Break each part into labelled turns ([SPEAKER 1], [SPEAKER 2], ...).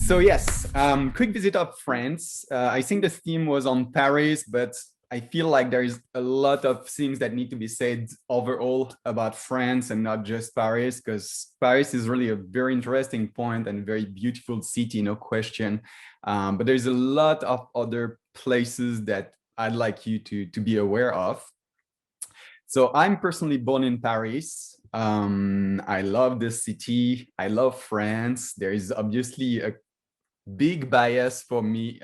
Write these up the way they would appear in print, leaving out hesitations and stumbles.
[SPEAKER 1] So yes, quick visit of France. I think the theme was on Paris, but I feel like there is a lot of things that need to be said overall about France and not just Paris, because Paris is really a very interesting point and very beautiful city, no question. But there's a lot of other places that I'd like you to be aware of. So I'm personally born in Paris. I love this city. I love France. There is obviously a big bias for me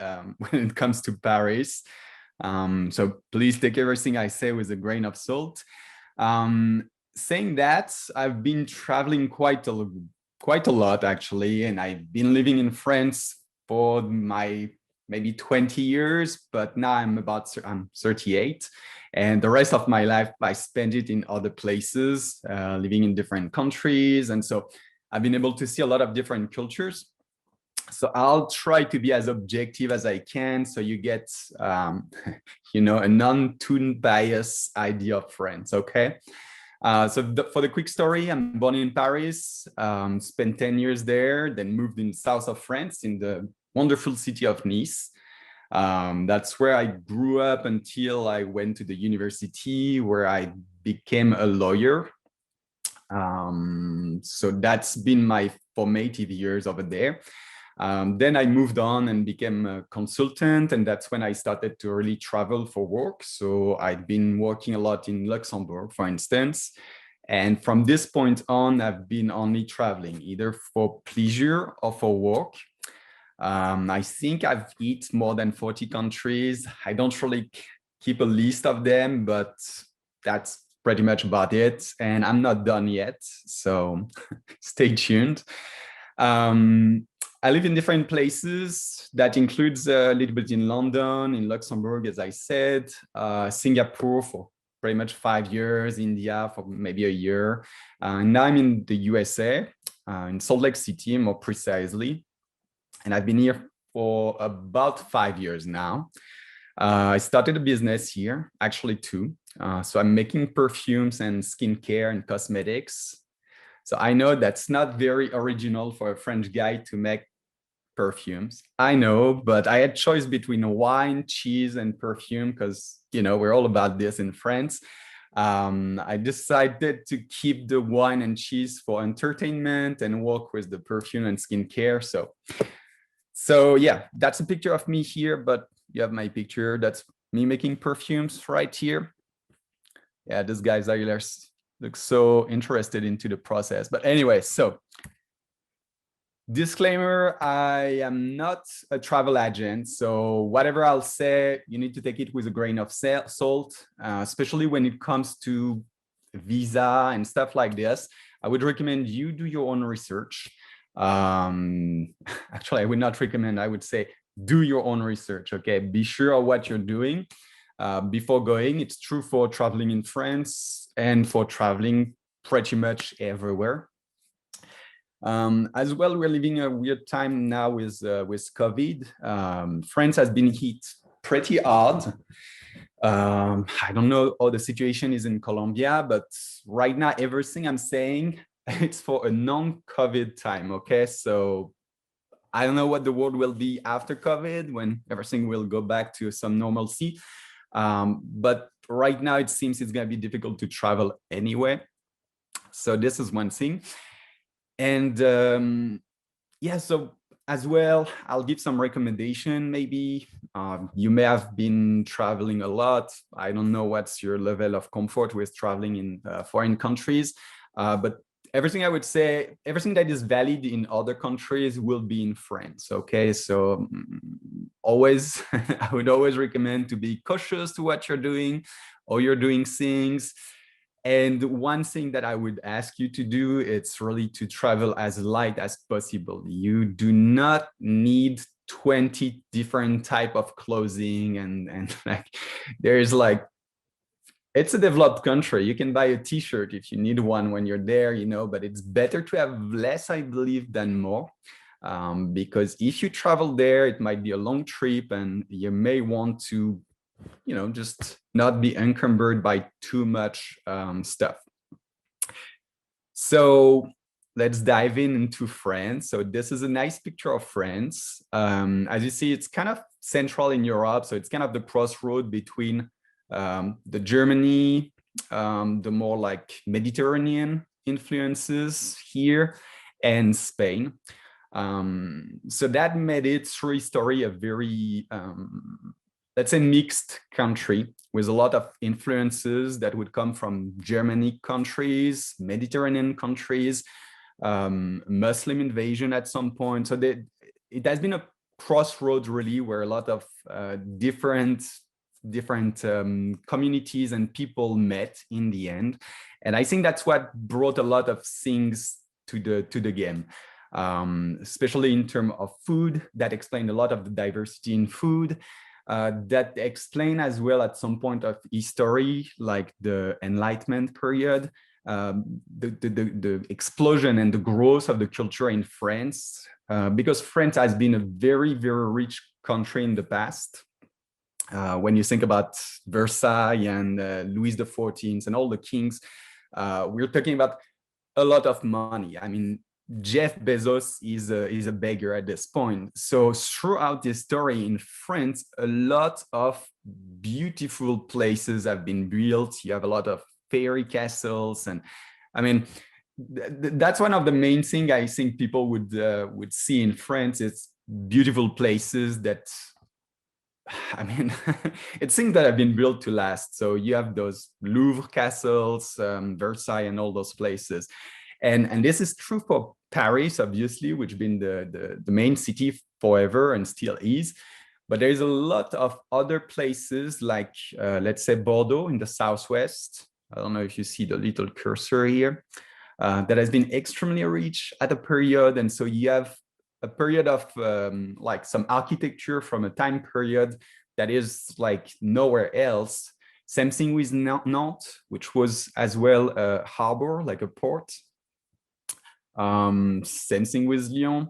[SPEAKER 1] when it comes to Paris. So please take everything I say with a grain of salt. Saying that, I've been traveling quite a lot actually, and I've been living in France for my maybe 20 years, but now I'm 38, and the rest of my life I spent it in other places, living in different countries, and so I've been able to see a lot of different cultures. So I'll try to be as objective as I can, so you get, a non-too biased idea of France. Okay. For the quick story, I'm born in Paris, spent 10 years there, then moved in south of France in the wonderful city of Nice. That's where I grew up until I went to the university, where I became a lawyer. So that's been my formative years over there. Then I moved on and became a consultant, and that's when I started to really travel for work. So I'd been working a lot in Luxembourg, for instance. And from this point on, I've been only traveling, either for pleasure or for work. I think I've hit more than 40 countries. I don't really keep a list of them, but that's pretty much about it. And I'm not done yet, so stay tuned. I live in different places. That includes a little bit in London, in Luxembourg, as I said, Singapore for pretty much 5 years, India for maybe a year. Now I'm in the USA, in Salt Lake City, more precisely. And I've been here for about 5 years now. I started a business here, actually two. So I'm making perfumes and skincare and cosmetics. So I know that's not very original for a French guy to make perfumes. I know, but I had choice between wine, cheese, and perfume because, we're all about this in France. I decided to keep the wine and cheese for entertainment and work with the perfume and skincare. So yeah, that's a picture of me here, but you have my picture. That's me making perfumes right here. Yeah, this guy's looks so interested into the process. But anyway, so disclaimer, I am not a travel agent. So whatever I'll say, you need to take it with a grain of salt, especially when it comes to visa and stuff like this. I would recommend you do your own research. Actually, I would not recommend, I would say, do your own research, okay? Be sure of what you're doing before going. It's true for traveling in France and for traveling pretty much everywhere. As well, we're living a weird time now with COVID. France has been hit pretty hard. I don't know how the situation is in Colombia, but right now, everything I'm saying, it's for a non-COVID time, okay? So I don't know what the world will be after COVID, when everything will go back to some normalcy. But right now, it seems it's going to be difficult to travel anyway. So this is one thing. And yeah, so as well, I'll give some recommendation. Maybe you may have been traveling a lot. I don't know what's your level of comfort with traveling in foreign countries, but everything I would say, everything that is valid in other countries will be in France. Okay, so always, I would always recommend to be cautious to what you're doing, or you're doing things. And one thing that I would ask you to do, it's really to travel as light as possible. You do not need 20 different type of clothing, and like there's like, it's a developed country. You can buy a t-shirt if you need one when you're there, but it's better to have less, I believe, than more. Because if you travel there, it might be a long trip and you may want to just not be encumbered by too much stuff. So let's dive into France. So this is a nice picture of France. As you see, it's kind of central in Europe. So it's kind of the crossroad between the Germany, the more like Mediterranean influences here, and Spain. So that made it through history a very, let's say, mixed country with a lot of influences that would come from Germanic countries, Mediterranean countries, Muslim invasion at some point. So it has been a crossroads really where a lot of different communities and people met in the end. And I think that's what brought a lot of things to the game. Especially in terms of food, that explained a lot of the diversity in food. That explain as well at some point of history, like the Enlightenment period, the explosion and the growth of the culture in France, because France has been a very, very rich country in the past. When you think about Versailles and Louis XIV and all the kings, we're talking about a lot of money. I mean, Jeff Bezos is a beggar at this point. So throughout this story in France, a lot of beautiful places have been built. You have a lot of fairy castles, and I mean, that's one of the main things I think people would see in France. It's beautiful places that, I mean, it's things that have been built to last. So you have those Louvre castles, Versailles, and all those places. And this is true for Paris, obviously, which has been the main city forever and still is. But there's a lot of other places like, let's say, Bordeaux in the southwest. I don't know if you see the little cursor here, that has been extremely rich at a period. And so you have a period of like some architecture from a time period that is like nowhere else. Same thing with Nantes, which was as well a harbor, like a port. Same thing with Lyon.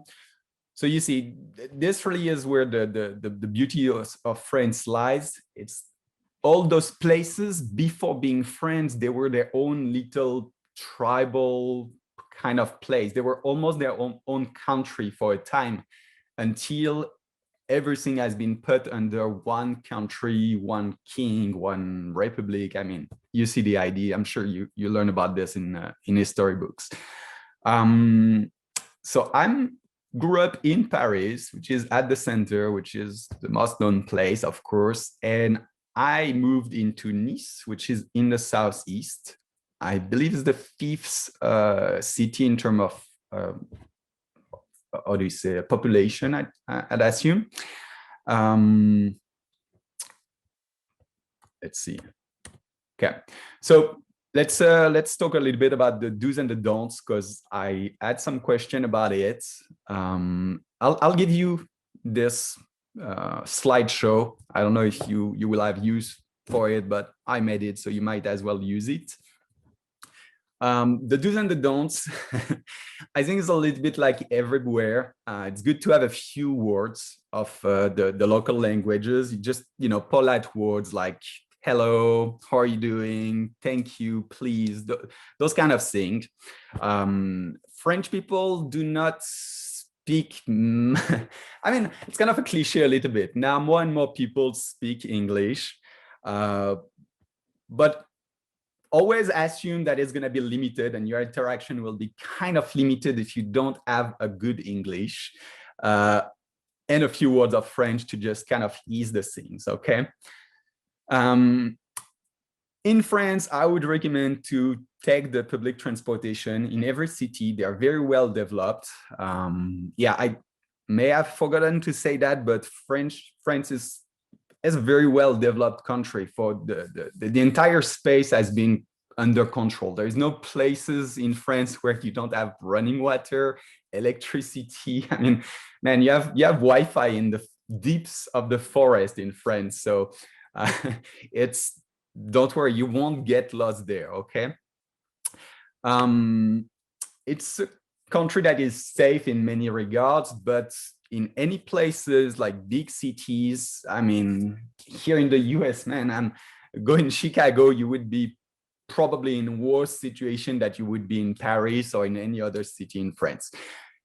[SPEAKER 1] So you see, this really is where the beauty of France lies. It's all those places before being France, they were their own little tribal kind of place. They were almost their own country for a time until everything has been put under one country, one king, one republic. I mean, you see the idea. I'm sure you learn about this in history books. So grew up in Paris, which is at the center, which is the most known place, of course. And I moved into Nice, which is in the southeast. I believe it's the fifth city in terms of, how do you say, population, I'd assume. Let's see. Okay, so let's talk a little bit about the do's and the don'ts, because I had some question about it. I'll give you this slideshow. I don't know if you will have use for it, but I made it, so you might as well use it. The do's and the don'ts, I think it's a little bit like everywhere. It's good to have a few words of the local languages, just, polite words like hello, how are you doing, thank you, please, those kind of things. French people do not speak, I mean, it's kind of a cliche a little bit. Now more and more people speak English, but always assume that it's going to be limited and your interaction will be kind of limited if you don't have a good English and a few words of French to just kind of ease the things, okay? In France, I would recommend to take the public transportation in every city. They are very well developed. Yeah, I may have forgotten to say that, but France is a very well developed country. For the entire space has been under control. There is no places in France where you don't have running water, electricity. I mean, man, you have Wi-Fi in the deeps of the forest in France. So don't worry, you won't get lost there, okay? It's a country that is safe in many regards, but in any places like big cities, I mean, here in the US, man, I'm going to Chicago, you would be probably in worse situation that you would be in Paris or in any other city in France.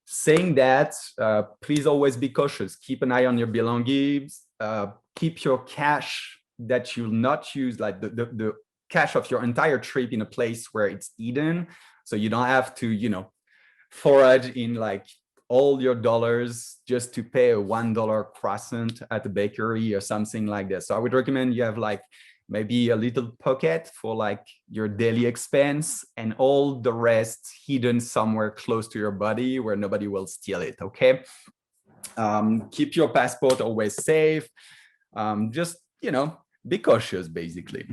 [SPEAKER 1] Saying that, please always be cautious. Keep an eye on your belongings. Keep your cash that you'll not use, like the cash of your entire trip, in a place where it's hidden, so you don't have to, you know, forage in like all your dollars just to pay a $1 croissant at the bakery or something like this. So I would recommend you have like maybe a little pocket for like your daily expense, and all the rest hidden somewhere close to your body where nobody will steal it. Okay. Keep your passport always safe. Just, you know, be cautious, basically.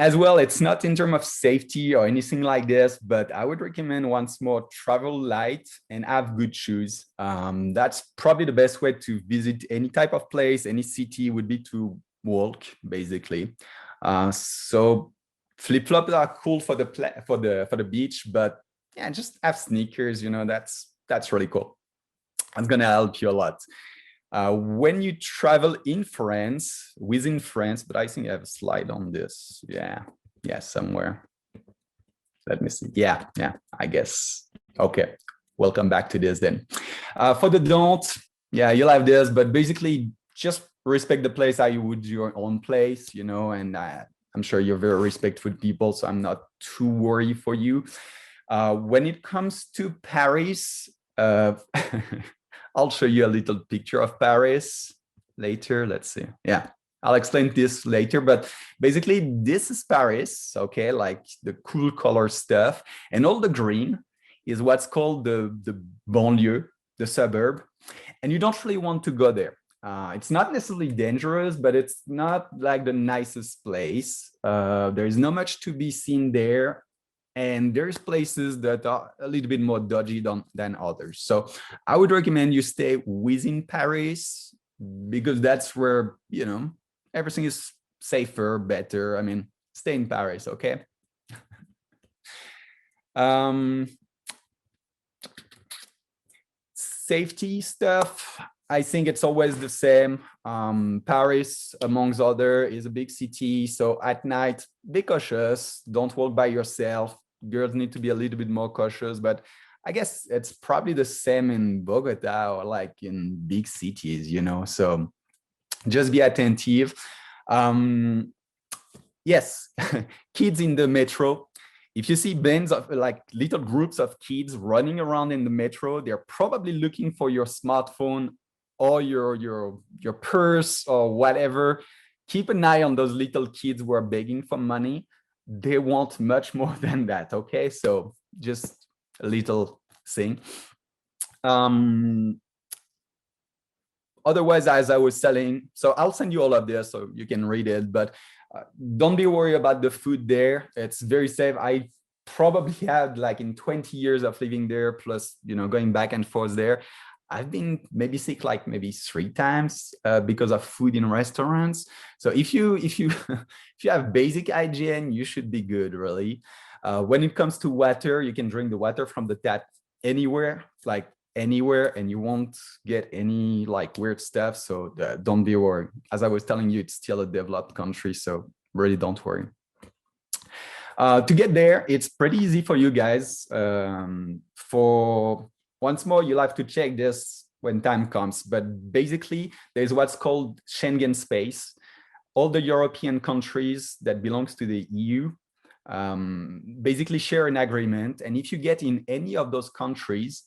[SPEAKER 1] As well, it's not in terms of safety or anything like this, but I would recommend, once more, travel light and have good shoes. That's probably the best way to visit any type of place, any city, would be to walk, basically. So flip-flops are cool for the beach, but yeah, just have sneakers, you know, that's really cool. That's gonna help you a lot. When you travel in France, within France, but I think I have a slide on this. Yeah, somewhere. Let me see. Yeah, I guess. Okay, welcome back to this then. For the don't, yeah, you'll have this, but basically just respect the place how you would your own place, you know, and I'm sure you're very respectful people, so I'm not too worried for you. When it comes to Paris, I'll show you a little picture of Paris later. Let's see. Yeah, I'll explain this later, but basically this is Paris, okay? Like the cool color stuff, and all the green is what's called the banlieue, the suburb, and you don't really want to go there. It's not necessarily dangerous, but it's not like the nicest place. There is not much to be seen there. And there's places that are a little bit more dodgy than others. So I would recommend you stay within Paris, because that's where, you know, everything is safer, better. I mean, stay in Paris, okay? Safety stuff, I think it's always the same. Paris, amongst other, is a big city. So at night, be cautious. Don't walk by yourself. Girls need to be a little bit more cautious, but I guess it's probably the same in Bogota or like in big cities, you know, so just be attentive. Yes, kids in the metro. If you see bands of like little groups of kids running around in the metro, they're probably looking for your smartphone or your purse or whatever. Keep an eye on those little kids who are begging for money. They want much more than that, okay? So just a little thing. Otherwise, as I was telling, so I'll send you all of this so you can read it, but don't be worried about the food there. It's very safe. I probably had, like, in 20 years of living there, plus, you know, going back and forth there, I've been maybe sick like maybe 3 times because of food in restaurants. So if you if you have basic hygiene, you should be good, really. When it comes to water, you can drink the water from the tap anywhere, like anywhere, and you won't get any like weird stuff. So don't be worried. As I was telling you, it's still a developed country, so really don't worry. To get there, it's pretty easy for you guys. For once more, you'll have to check this when time comes, but basically there's what's called Schengen space. All the European countries that belongs to the EU basically share an agreement. And if you get in any of those countries,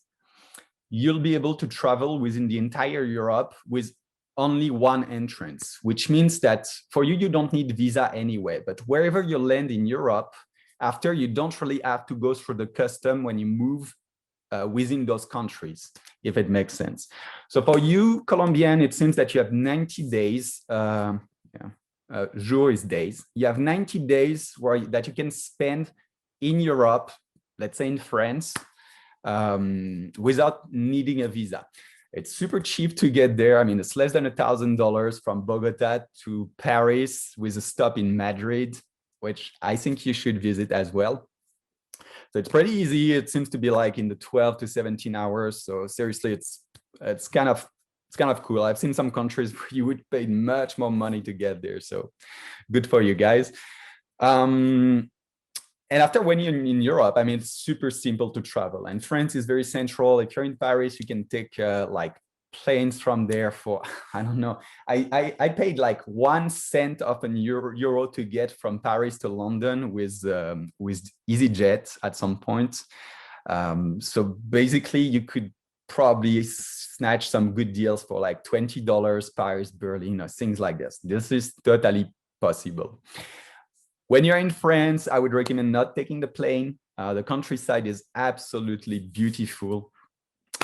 [SPEAKER 1] you'll be able to travel within the entire Europe with only one entrance, which means that for you, you don't need visa anyway, but wherever you land in Europe, after, you don't really have to go through the custom when you move within those countries, if it makes sense. So for you, Colombian, it seems that you have 90 days, jour is days. You have 90 days that you can spend in Europe, let's say in France, without needing a visa. It's super cheap to get there. I mean, it's less than $1,000 from Bogota to Paris with a stop in Madrid, which I think you should visit as well. So it's pretty easy. It seems to be like in the 12 to 17 hours. So seriously, it's kind of cool. I've seen some countries where you would pay much more money to get there. So good for you guys. Um, and after when you're in Europe, I mean, it's super simple to travel. And France is very central. If you're in Paris, you can take like planes from there for, I don't know. I paid like 1 cent of an euro to get from Paris to London with EasyJet at some point. So basically, you could probably snatch some good deals for like $20 Paris, Berlin, or things like this. This is totally possible. When you're in France, I would recommend not taking the plane. The countryside is absolutely beautiful.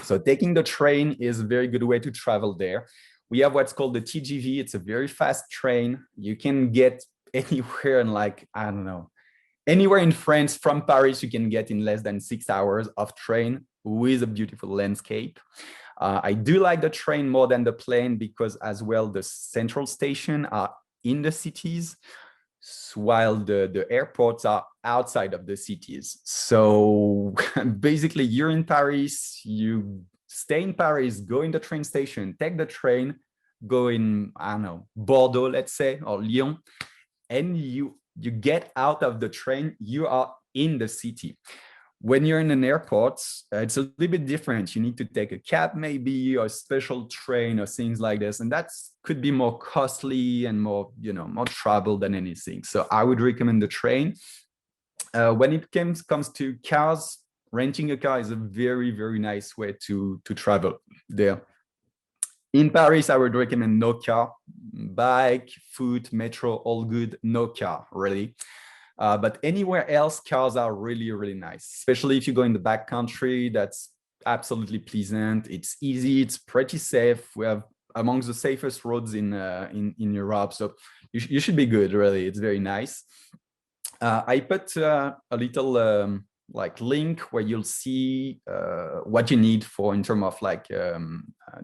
[SPEAKER 1] So taking the train is a very good way to travel there. We have what's called the TGV. It's a very fast train. You can get anywhere in like, I don't know, anywhere in France from Paris, you can get in less than 6 hours of train with a beautiful landscape. I do like the train more than the plane because as well, the central station are in the cities, while the airports are outside of the cities. So basically you're in Paris, you stay in Paris, go in the train station, take the train, go in, I don't know, Bordeaux, let's say, or Lyon, and you get out of the train, you are in the city. When you're in an airport, it's a little bit different. You need to take a cab maybe, or a special train or things like this. And that could be more costly and more, more travel than anything. So I would recommend the train. When it comes to cars, renting a car is a very, very nice way to travel there. In Paris, I would recommend no car. Bike, foot, metro, all good, no car, really. But anywhere else, cars are really, really nice, especially if you go in the backcountry. That's absolutely pleasant. It's easy. It's pretty safe. We have amongst the safest roads in Europe. So you should be good, really. It's very nice. I put a little like link where you'll see what you need for in terms of like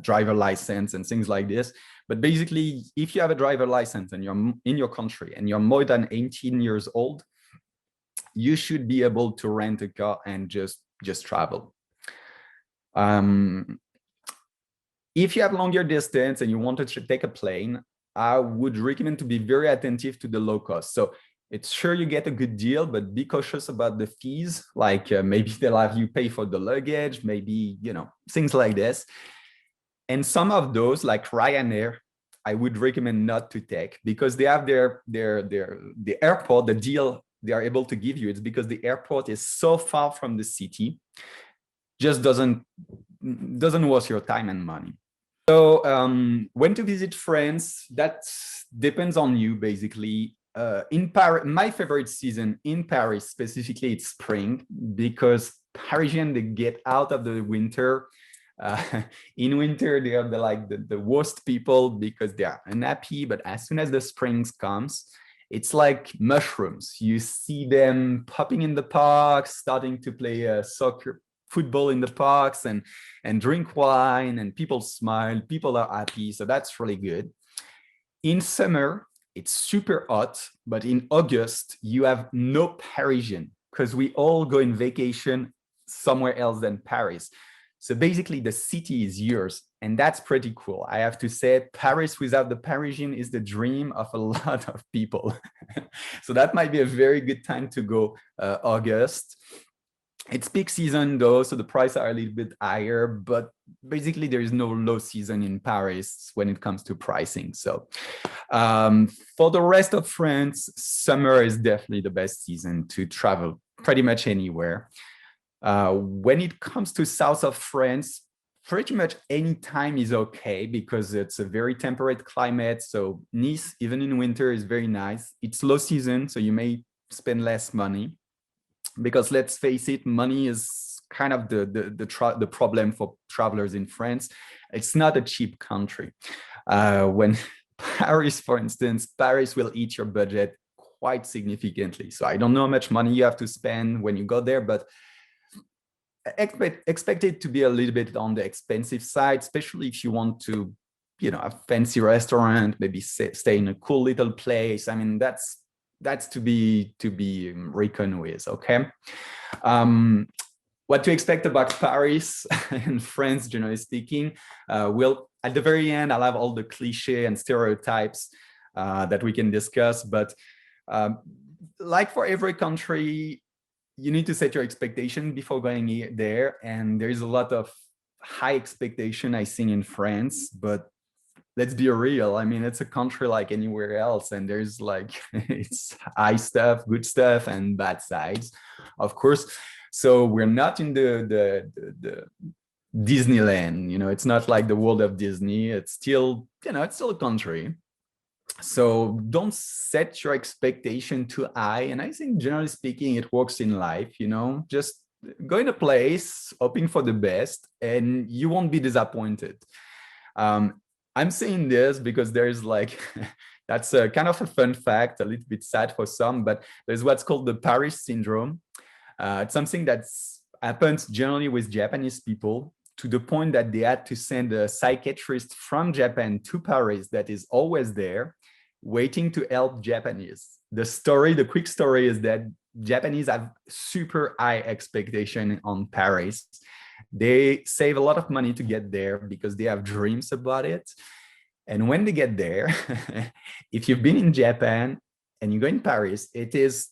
[SPEAKER 1] driver license and things like this. But basically, if you have a driver license and you're in your country and you're more than 18 years old, you should be able to rent a car and just travel. If you have longer distance and you want to take a plane, I would recommend to be very attentive to the low cost. So it's sure you get a good deal, but be cautious about the fees. Like maybe they'll have you pay for the luggage, maybe, things like this. And some of those, like Ryanair, I would recommend not to take because they have the airport, the deal they are able to give you. It's because the airport is so far from the city, just doesn't worth your time and money. So when to visit France, that depends on you, basically. In Paris, my favorite season in Paris specifically, it's spring because Parisians, they get out of the winter. In winter, they are the worst people because they are unhappy. But as soon as the spring comes, it's like mushrooms. You see them popping in the parks, starting to play football in the parks and drink wine, and people smile, people are happy. So that's really good. In summer, it's super hot, but in August, you have no Parisian because we all go in vacation somewhere else than Paris. So basically the city is yours, and that's pretty cool. I have to say, Paris without the Parisian is the dream of a lot of people. So that might be a very good time to go, August. It's peak season though, so the prices are a little bit higher, but basically there is no low season in Paris when it comes to pricing. So for the rest of France, summer is definitely the best season to travel pretty much anywhere. When it comes to south of France, pretty much any time is okay because it's a very temperate climate. So Nice, even in winter, is very nice. It's low season, so you may spend less money. Because let's face it, money is kind of the problem for travelers in France. It's not a cheap country. When Paris, for instance, Paris will eat your budget quite significantly. So I don't know how much money you have to spend when you go there, but expect it to be a little bit on the expensive side, especially if you want to, a fancy restaurant, maybe stay in a cool little place. I mean, that's to be reckoned with. Okay. What to expect about Paris and France, generally speaking? We'll at the very end, I'll have all the cliche and stereotypes that we can discuss, but like for every country, you need to set your expectation before going there. And there's a lot of high expectation I think in France, but let's be real. I mean, it's a country like anywhere else, and there's like it's high stuff, good stuff, and bad sides, of course. So we're not in the Disneyland. You know, it's not like the world of Disney. It's still, you know, it's still a country. So don't set your expectation too high. And I think generally speaking, it works in life, you know, just go in a place, hoping for the best, and you won't be disappointed. Um, I'm saying this because there's like, that's a kind of a fun fact, a little bit sad for some, but there's what's called the Paris syndrome. It's something that's happens generally with Japanese people, to the point that they had to send a psychiatrist from Japan to Paris that is always there, waiting to help Japanese. The quick story is that Japanese have super high expectation on Paris. They save a lot of money to get there because they have dreams about it. And when they get there, if you've been in Japan and you go in Paris, it is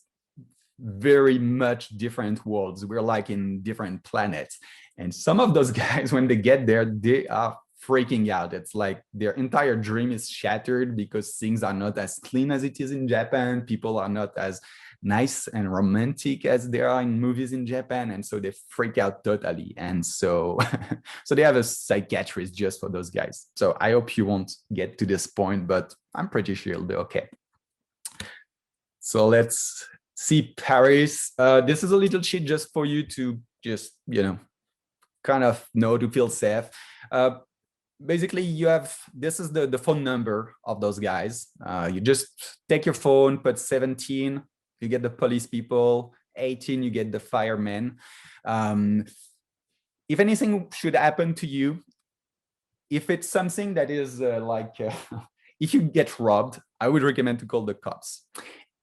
[SPEAKER 1] very much different worlds. We're like in different planets. And some of those guys, when they get there, they are freaking out. It's like their entire dream is shattered because things are not as clean as it is in Japan. People are not as nice and romantic as they are in movies in Japan. And so they freak out totally. And so, so they have a psychiatrist just for those guys. So I hope you won't get to this point, but I'm pretty sure you'll do okay. So let's see Paris. This is a little sheet just for you to just, you know, kind of know to feel safe. Basically, you have, this is the phone number of those guys. You just take your phone, put 17, you get the police people, 18, you get the firemen. If anything should happen to you, if it's something that is if you get robbed, I would recommend to call the cops.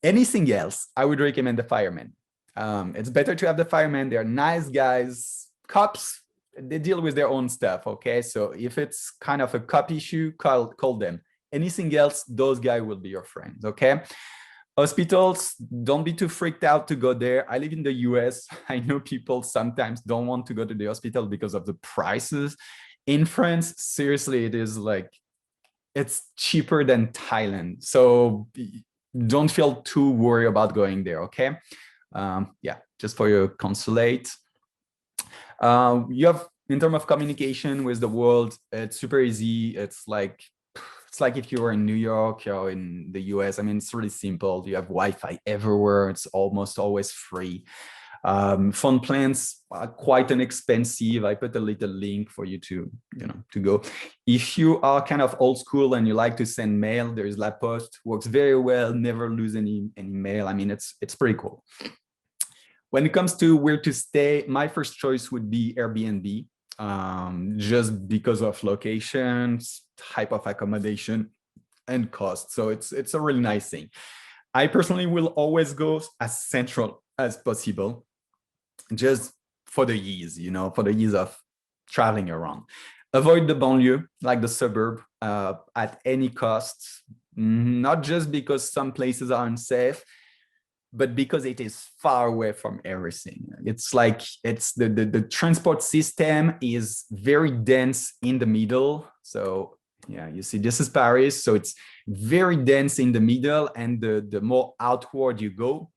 [SPEAKER 1] Anything else, I would recommend the firemen. It's better to have the firemen. They're nice guys. Cops, they deal with their own stuff, okay? So if it's kind of a cop issue, call them. Anything else, those guys will be your friends, okay? Hospitals, don't be too freaked out to go there. I live in the US. I know people sometimes don't want to go to the hospital because of the prices. In France, seriously, it is like, it's cheaper than Thailand. So don't feel too worried about going there, okay? Yeah, just for your consulate. You have, in terms of communication with the world, it's super easy. It's like if you were in New York or in the US. I mean, it's really simple. You have Wi-Fi everywhere. It's almost always free. Phone plans are quite inexpensive. I put a little link for you to, you know, to go. If you are kind of old school and you like to send mail, there is La Poste, works very well. Never lose any mail. I mean, it's pretty cool. When it comes to where to stay, my first choice would be Airbnb, just because of locations, type of accommodation, and cost. So it's a really nice thing. I personally will always go as central as possible, just for the ease, you know, for the ease of traveling around. Avoid the banlieue, like the suburb, at any cost, not just because some places are unsafe, but because it is far away from everything. It's like, it's the transport system is very dense in the middle. So yeah, you see, this is Paris. So it's very dense in the middle, and the more outward you go,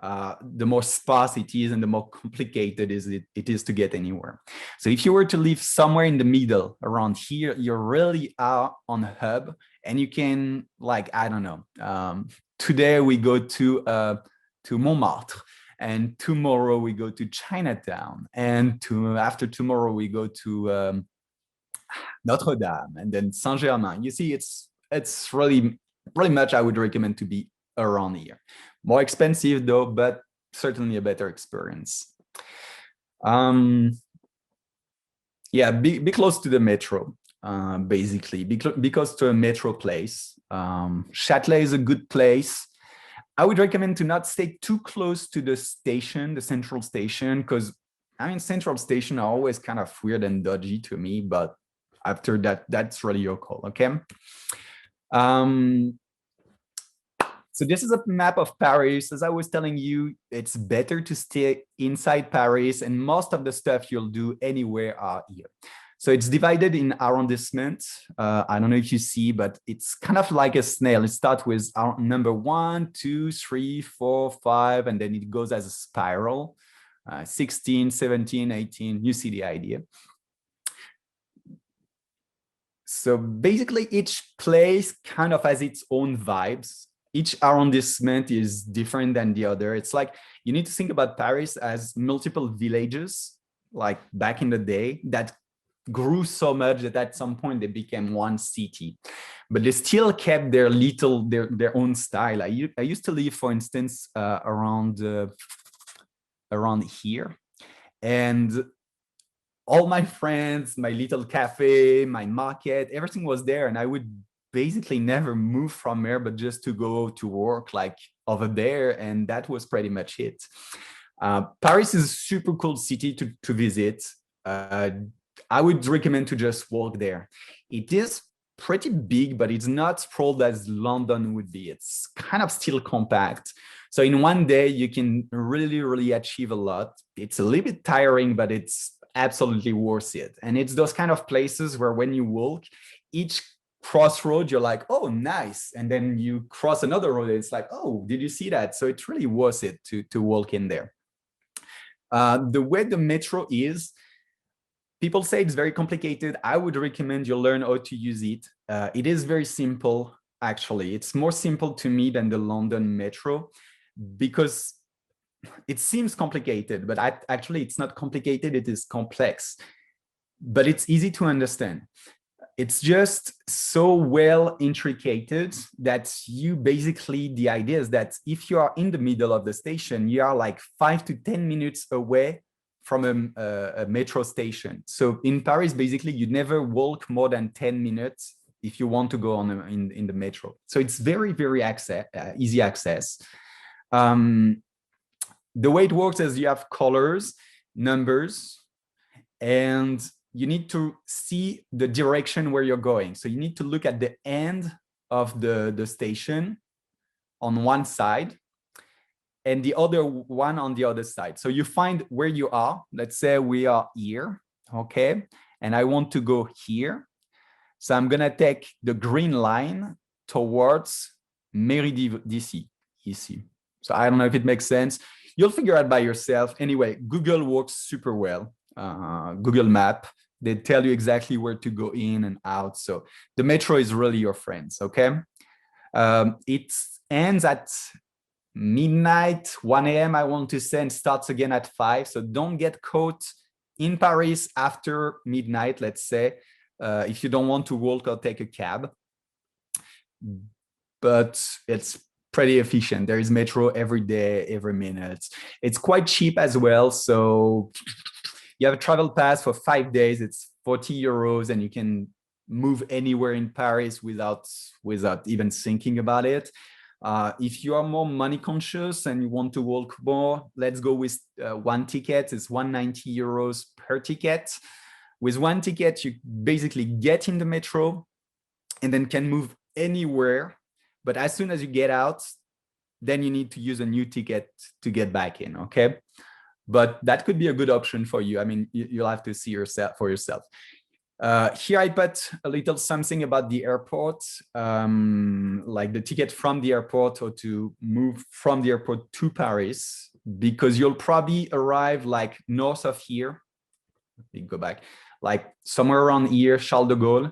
[SPEAKER 1] the more sparse it is and the more complicated it is to get anywhere. So if you were to live somewhere in the middle around here, you really are on a hub, and you can, like, I don't know, today we go to Montmartre, and tomorrow we go to Chinatown, and after tomorrow we go to Notre Dame, and then Saint Germain. You see, it's really much I would recommend to be around here. More expensive though, but certainly a better experience. Yeah, be close to the metro, basically, because to a metro place. Châtelet is a good place. I would recommend to not stay too close to the station, the central station, because I mean, central station are always kind of weird and dodgy to me, but after that, that's really your call, okay? So So this is a map of Paris. As I was telling you, it's better to stay inside Paris, and most of the stuff you'll do anywhere are here. So it's divided in arrondissements. I don't know if you see, but it's kind of like a snail. It starts with number 1, 2, 3, 4, 5, and then it goes as a spiral. 16, 17, 18, you see the idea. So basically each place kind of has its own vibes. Each arrondissement is different than the other. It's like you need to think about Paris as multiple villages, like back in the day, that grew so much that at some point they became one city, but they still kept their own style. I used to live, for instance, around here, and all my friends, my little cafe, my market, everything was there, and I would basically never move from there, but just to go to work like over there, and that was pretty much it. Paris is a super cool city to visit. I would recommend to just walk there. It is pretty big, but it's not sprawled as London would be. It's kind of still compact. So in one day, you can really achieve a lot. It's a little bit tiring, but it's absolutely worth it. And it's those kind of places where when you walk, each crossroad, you're like, oh, nice. And then you cross another road, and it's like, oh, did you see that? So it's really worth it to walk in there. The way the metro is, people say it's very complicated. I would recommend you learn how to use it. It is very simple, actually. It's more simple to me than the London metro because it seems complicated, but actually it's not complicated, it is complex, but it's easy to understand. It's just so well intricated that you basically, the idea is that if you are in the middle of the station, you are like 5 to 10 minutes away from a metro station. So in Paris, basically, you never walk more than 10 minutes if you want to go on in the metro. So it's very easy access. The way it works is you have colors, numbers, and you need to see the direction where you're going. So you need to look at the end of the station on one side and the other one on the other side. So you find where you are. Let's say we are here, okay? And I want to go here. So I'm gonna take the green line towards Mairie d'ici, ici. So I don't know if it makes sense. You'll figure out by yourself. Anyway, Google works super well. Google Map, they tell you exactly where to go in and out. So the metro is really your friends, okay? It ends at midnight, 1 a.m., I want to say, and starts again at 5. So don't get caught in Paris after midnight, let's say, if you don't want to walk or take a cab. But it's pretty efficient. There is metro every day, every minute. It's quite cheap as well. So you have a travel pass for 5 days. It's 40 euros, and you can move anywhere in Paris without even thinking about it. If you are more money conscious and you want to walk more, let's go with one ticket. It's 190 euros per ticket. With one ticket, you basically get in the metro and then can move anywhere. But as soon as you get out, then you need to use a new ticket to get back in, okay? But that could be a good option for you. I mean, you'll have to see for yourself. Here I put a little something about the airport, like the ticket from the airport or to move from the airport to Paris, because you'll probably arrive like north of here. Let me go back, like somewhere around here, Charles de Gaulle.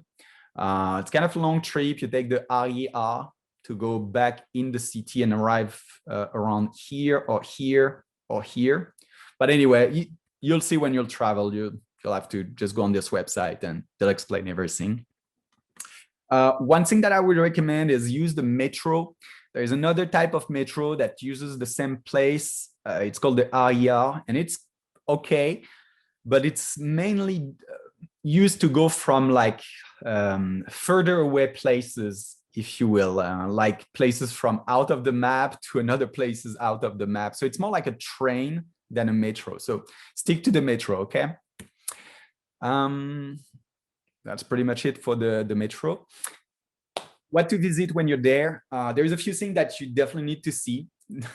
[SPEAKER 1] It's kind of a long trip. You take the RER to go back in the city and arrive around here or here or here. But anyway, you'll see when you'll travel, you'll have to just go on this website and they'll explain everything. One thing that I would recommend is use the metro. There's another type of metro that uses the same place. It's called the RER, and it's okay, but it's mainly used to go from like further away places, if you will, like places from out of the map to another places out of the map. So it's more like a train than a metro. So stick to the metro, okay? That's pretty much it for the metro. what to visit when you're there. There's a few things that you definitely need to see.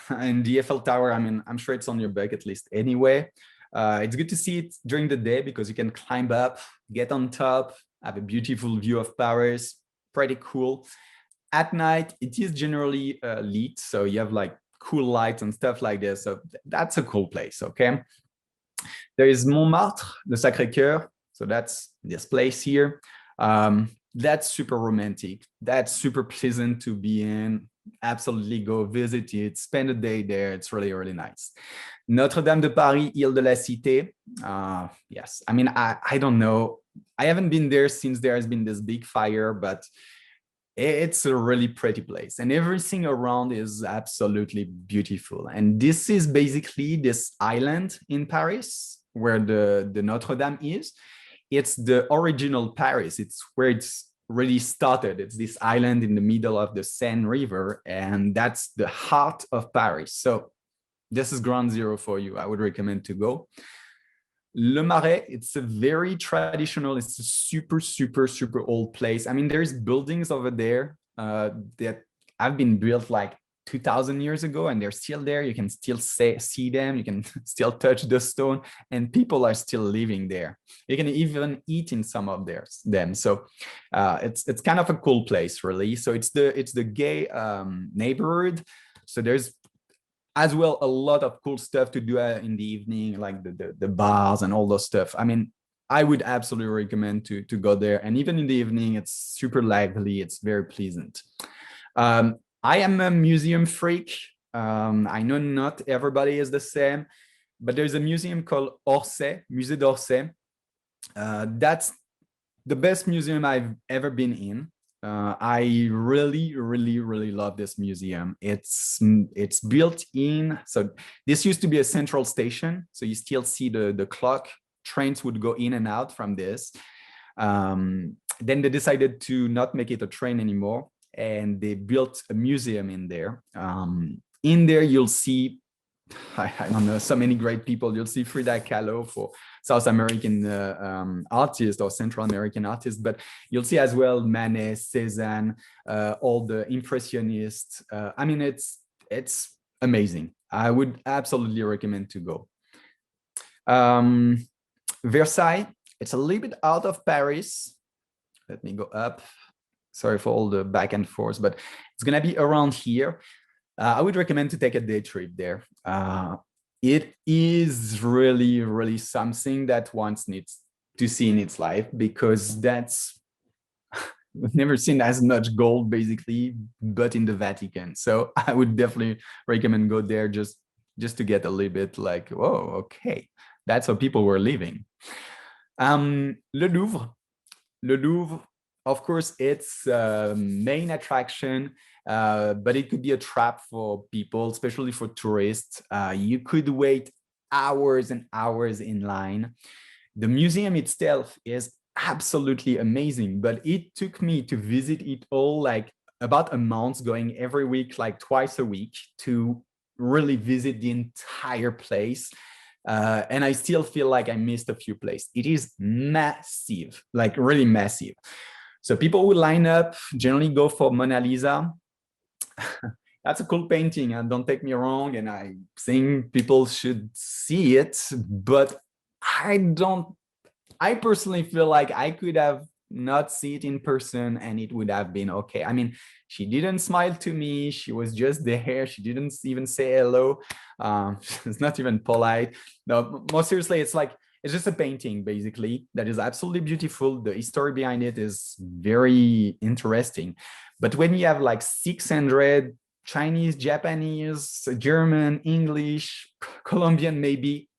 [SPEAKER 1] And the Eiffel Tower, I mean, I'm sure it's on your bucket list anyway. It's good to see it during the day because you can climb up, get on top, have a beautiful view of Paris, pretty cool. At night, it is generally lit, so you have like cool lights and stuff like this. So that's a cool place, okay? There is Montmartre, the Sacré-Cœur. So that's this place here. That's super romantic. That's super pleasant to be in. Absolutely go visit it, spend a day there. It's really, really nice. Notre-Dame de Paris, Ile de la Cité. Yes, I mean, I don't know. I haven't been there since there has been this big fire, but it's a really pretty place and everything around is absolutely beautiful. And this is basically this island in Paris where the Notre Dame is. It's the original Paris. It's where it's really started. It's this island in the middle of the Seine River, and that's the heart of Paris. So this is ground zero for you. I would recommend to go. Le Marais, it's a very traditional, it's a super, super, super old place. I mean, there's buildings over there that have been built like 2000 years ago and they're still there. You can still see them, you can still touch the stone, and people are still living there. You can even eat in some of them. So it's kind of a cool place, really. So it's the gay neighborhood. So there's as well a lot of cool stuff to do in the evening, like the bars and all those stuff. I mean, I would absolutely recommend to go there. And even in the evening, it's super lively. It's very pleasant. I am a museum freak. I know not everybody is the same, but there's a museum called Orsay, Musée d'Orsay. That's the best museum I've ever been in. I really, really, really love this museum. It's built in. So this used to be a central station. So you still see the clock. Trains would go in and out from this. Then they decided to not make it a train anymore, and they built a museum in there. In there, you'll see, I don't know, so many great people. You'll see Frida Kahlo for South American artist or Central American artist, but you'll see as well Manet, Cézanne, all the Impressionists. I mean, it's amazing. I would absolutely recommend to go. Versailles, it's a little bit out of Paris. Let me go up. Sorry for all the back and forth, but it's gonna be around here. I would recommend to take a day trip there. It is really, really something that one needs to see in its life, because that's, I've never seen as much gold basically, but in the Vatican. So I would definitely recommend go there just to get a little bit like, whoa, okay, that's how people were living. Le Louvre. Le Louvre, of course, it's a main attraction, but it could be a trap for people, especially for tourists. You could wait hours and hours in line. The museum itself is absolutely amazing, but it took me to visit it all like about a month, going every week, like twice a week, to really visit the entire place. And I still feel like I missed a few places. It is massive, like really massive. So people will line up, generally go for Mona Lisa. That's a cool painting, and don't take me wrong, and I think people should see it, but I personally feel like I could have not see it in person and it would have been okay. I mean, she didn't smile to me. She was just there. She didn't even say hello. It's not even polite. No, more seriously, it's like, it's just a painting basically that is absolutely beautiful. The history behind it is very interesting. But when you have like 600 Chinese, Japanese, German, English, Colombian, maybe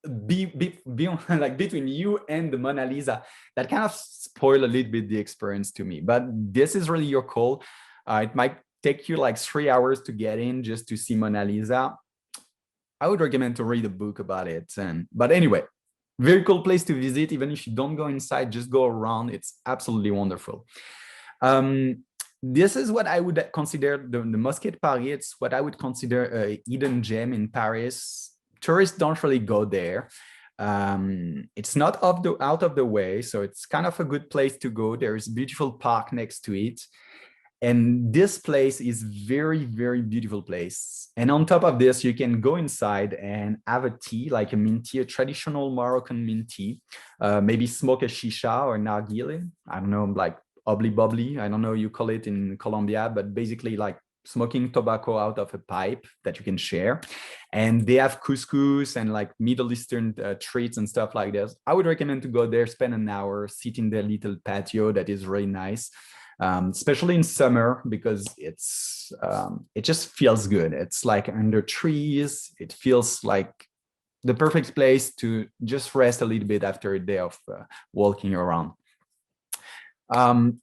[SPEAKER 1] like between you and the Mona Lisa, that kind of spoil a little bit the experience to me. But this is really your call. It might take you like 3 hours to get in just to see Mona Lisa. I would recommend to read a book about it. But anyway, very cool place to visit. Even if you don't go inside, just go around. It's absolutely wonderful. This is what I would consider the Mosquée de Paris. It's what I would consider a hidden gem in Paris. Tourists don't really go there. It's not out of the way, so it's kind of a good place to go. There is a beautiful park next to it. And this place is very, very beautiful place. And on top of this, you can go inside and have a tea, like a mint tea, a traditional Moroccan mint tea. Maybe smoke a shisha or nargile. I don't know, like obli bobli. I don't know you call it in Colombia, but basically like smoking tobacco out of a pipe that you can share. And they have couscous and like Middle Eastern treats and stuff like this. I would recommend to go there, spend an hour, sit in their little patio that is really nice. Especially in summer, because it just feels good. It's like under trees. It feels like the perfect place to just rest a little bit after a day of walking around.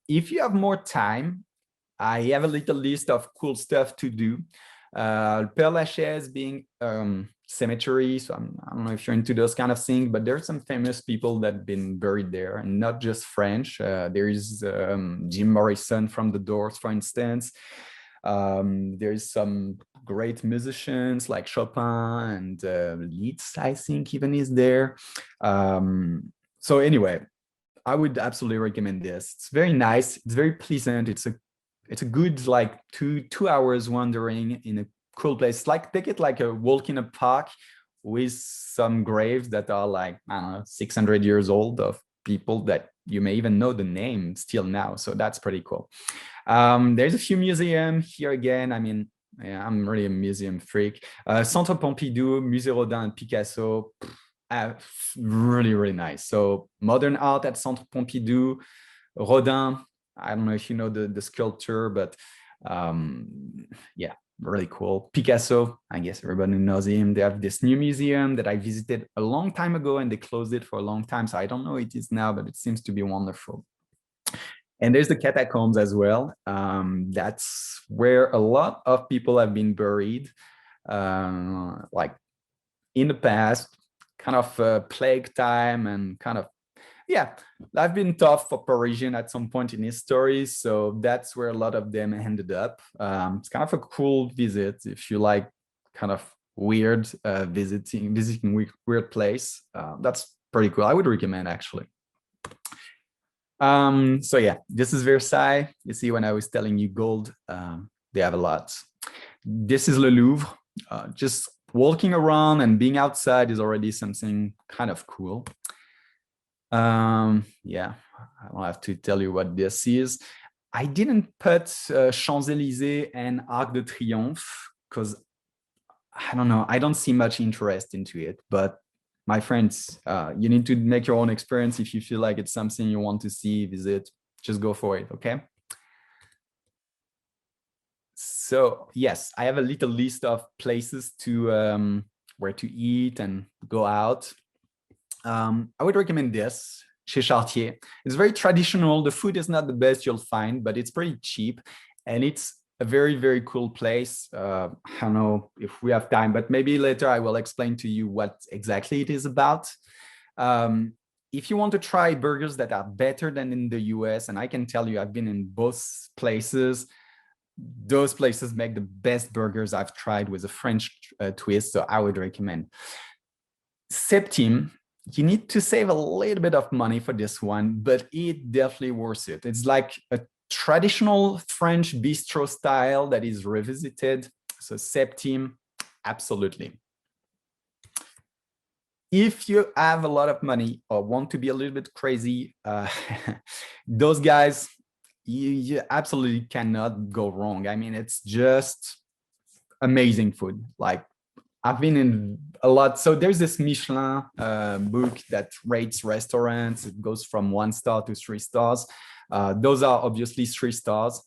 [SPEAKER 1] If you have more time, I have a little list of cool stuff to do. Père Lachaise being cemetery, so I don't know if you're into those kind of things, but there's some famous people that have been buried there, and not just French. There is Jim Morrison from The Doors, for instance. There's some great musicians like Chopin and Liszt, I think, even is there. So anyway, I would absolutely recommend this. It's very nice. It's very pleasant. It's a good like two hours wandering in a cool place. Like take it like a walk in a park with some graves that are like, I don't know, 600 years old of people that you may even know the name still now. So that's pretty cool. There's a few museums here again. I mean, yeah, I'm really a museum freak. Centre Pompidou, Musée Rodin and Picasso, really, really nice. So modern art at Centre Pompidou, Rodin, I don't know if you know the sculpture, but yeah, really cool. Picasso, I guess everybody knows him. They have this new museum that I visited a long time ago and they closed it for a long time. So I don't know what it is now, but it seems to be wonderful. And there's the catacombs as well. That's where a lot of people have been buried, like in the past, kind of plague time and kind of, yeah, I've been tough for Parisian at some point in history. So that's where a lot of them ended up. It's kind of a cool visit if you like kind of weird visiting weird place. That's pretty cool. I would recommend actually. So yeah, this is Versailles. You see, when I was telling you gold, they have a lot. This is Le Louvre. Just walking around and being outside is already something kind of cool. Yeah, I don't have to tell you what this is. I didn't put Champs-Élysées and Arc de Triomphe because I don't know, I don't see much interest into it, but my friends, you need to make your own experience. If you feel like it's something you want to see, visit, just go for it, okay? So yes, I have a little list of places to where to eat and go out. I would recommend this, Chez Chartier. It's very traditional. The food is not the best you'll find, but it's pretty cheap. And it's a very, very cool place. I don't know if we have time, but maybe later I will explain to you what exactly it is about. If you want to try burgers that are better than in the US, and I can tell you, I've been in both places, those places make the best burgers I've tried with a French twist, so I would recommend. Septime, you need to save a little bit of money for this one, but it definitely worth it. It's like a traditional French bistro style that is revisited. So Septime, absolutely. If you have a lot of money or want to be a little bit crazy, those guys, you absolutely cannot go wrong. I mean, it's just amazing food. Like I've been in a lot. So there's this Michelin book that rates restaurants. It goes from 1 star to 3 stars. Those are obviously 3 stars.